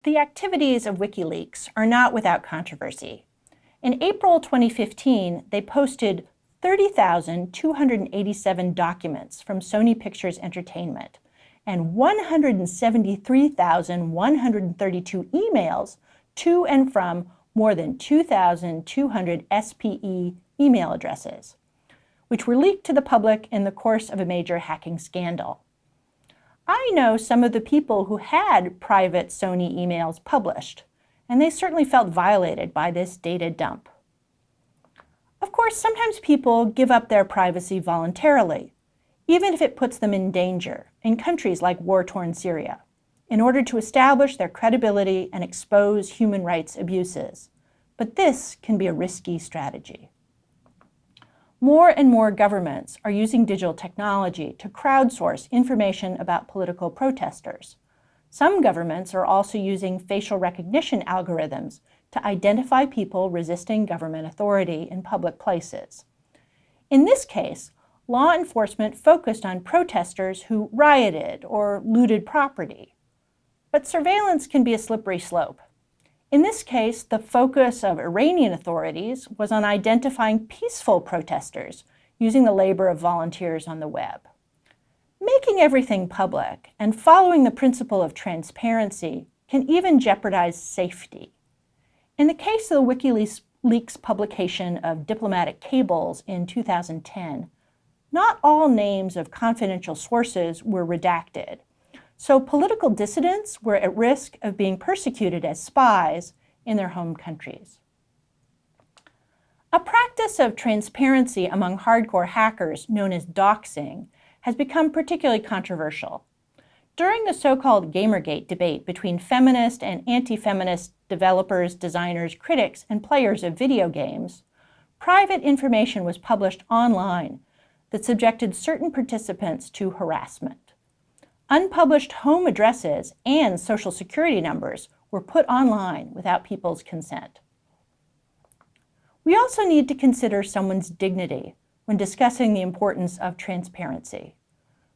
The activities of WikiLeaks are not without controversy. In April 2015, they posted 30,287 documents from Sony Pictures Entertainment and 173,132 emails to and from more than 2,200 SPE email addresses, which were leaked to the public in the course of a major hacking scandal. I know some of the people who had private Sony emails published, and they certainly felt violated by this data dump. Of course, sometimes people give up their privacy voluntarily, even if it puts them in danger in countries like war-torn Syria, in order to establish their credibility and expose human rights abuses. But this can be a risky strategy. More and more governments are using digital technology to crowdsource information about political protesters. Some governments are also using facial recognition algorithms to identify people resisting government authority in public places. In this case, law enforcement focused on protesters who rioted or looted property. But surveillance can be a slippery slope. In this case, the focus of Iranian authorities was on identifying peaceful protesters using the labor of volunteers on the web. Making everything public and following the principle of transparency can even jeopardize safety. In the case of the WikiLeaks publication of diplomatic cables in 2010, not all names of confidential sources were redacted. So political dissidents were at risk of being persecuted as spies in their home countries. A practice of transparency among hardcore hackers known as doxing has become particularly controversial. During the so-called Gamergate debate between feminist and anti-feminist developers, designers, critics, and players of video games, private information was published online that subjected certain participants to harassment. Unpublished home addresses and social security numbers were put online without people's consent. We also need to consider someone's dignity when discussing the importance of transparency.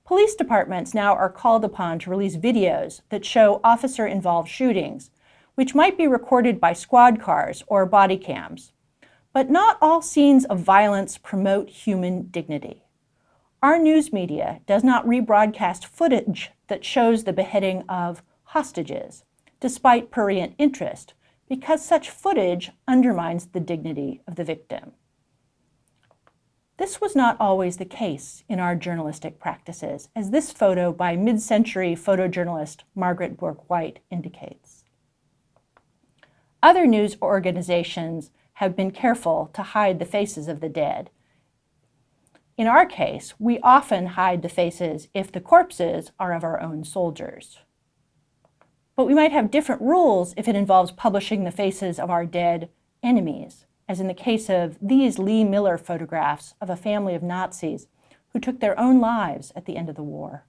Police departments now are called upon to release videos that show officer-involved shootings, which might be recorded by squad cars or body cams. But not all scenes of violence promote human dignity. Our news media does not rebroadcast footage that shows the beheading of hostages, despite prurient interest, because such footage undermines the dignity of the victim. This was not always the case in our journalistic practices, as this photo by mid-century photojournalist Margaret Bourke-White indicates. Other news organizations have been careful to hide the faces of the dead. In our case, we often hide the faces if the corpses are of our own soldiers. But we might have different rules if it involves publishing the faces of our dead enemies, as in the case of these Lee Miller photographs of a family of Nazis who took their own lives at the end of the war.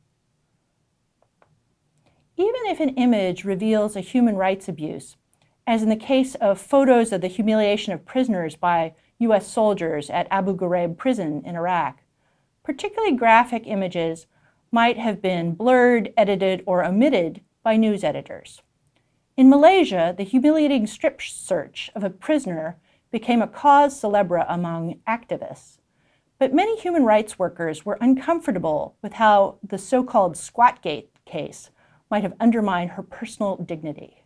Even if an image reveals a human rights abuse, as in the case of photos of the humiliation of prisoners by U.S. soldiers at Abu Ghraib prison in Iraq, particularly graphic images might have been blurred, edited, or omitted by news editors. In Malaysia, the humiliating strip search of a prisoner became a cause célèbre among activists. But many human rights workers were uncomfortable with how the so-called Squatgate case might have undermined her personal dignity.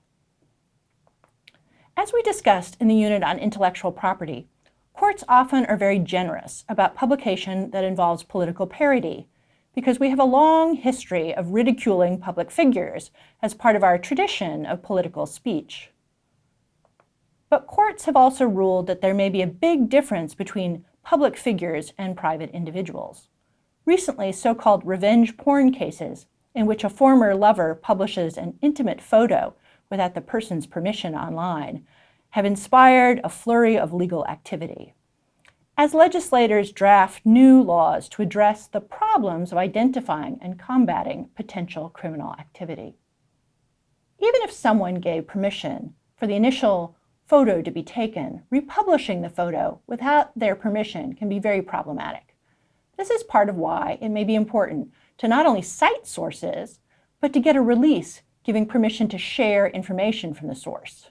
As we discussed in the unit on intellectual property, courts often are very generous about publication that involves political parody, because we have a long history of ridiculing public figures as part of our tradition of political speech. But courts have also ruled that there may be a big difference between public figures and private individuals. Recently, so-called revenge porn cases, in which a former lover publishes an intimate photo without the person's permission online, have inspired a flurry of legal activity. As legislators draft new laws to address the problems of identifying and combating potential criminal activity. Even if someone gave permission for the initial photo to be taken, republishing the photo without their permission can be very problematic. This is part of why it may be important to not only cite sources, but to get a release giving permission to share information from the source.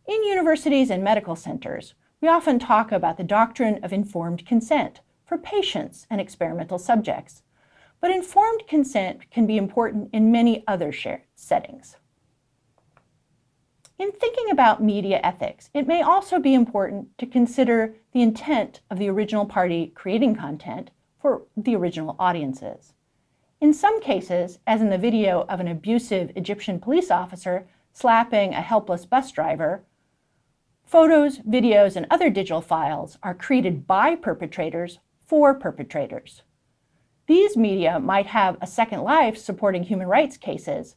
In universities and medical centers, we often talk about the doctrine of informed consent for patients and experimental subjects, but informed consent can be important in many other shared settings. In thinking about media ethics, it may also be important to consider the intent of the original party creating content for the original audiences. In some cases, as in the video of an abusive Egyptian police officer slapping a helpless bus driver, photos, videos, and other digital files are created by perpetrators for perpetrators. These media might have a second life supporting human rights cases,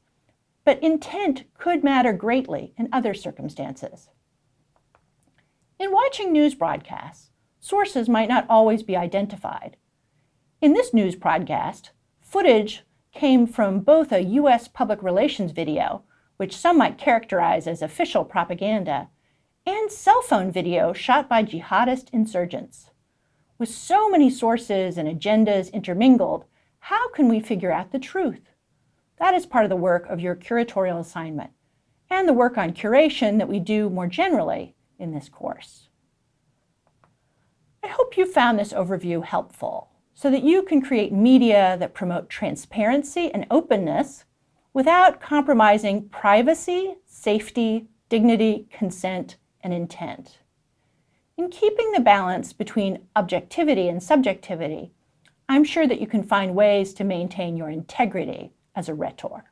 but intent could matter greatly in other circumstances. In watching news broadcasts, sources might not always be identified. In this news broadcast, footage came from both a U.S. public relations video, which some might characterize as official propaganda, and cell phone video shot by jihadist insurgents. With so many sources and agendas intermingled, how can we figure out the truth? That is part of the work of your curatorial assignment, and the work on curation that we do more generally in this course. I hope you found this overview helpful, so that you can create media that promote transparency and openness without compromising privacy, safety, dignity, consent, and intent. In keeping the balance between objectivity and subjectivity, I'm sure that you can find ways to maintain your integrity as a rhetor.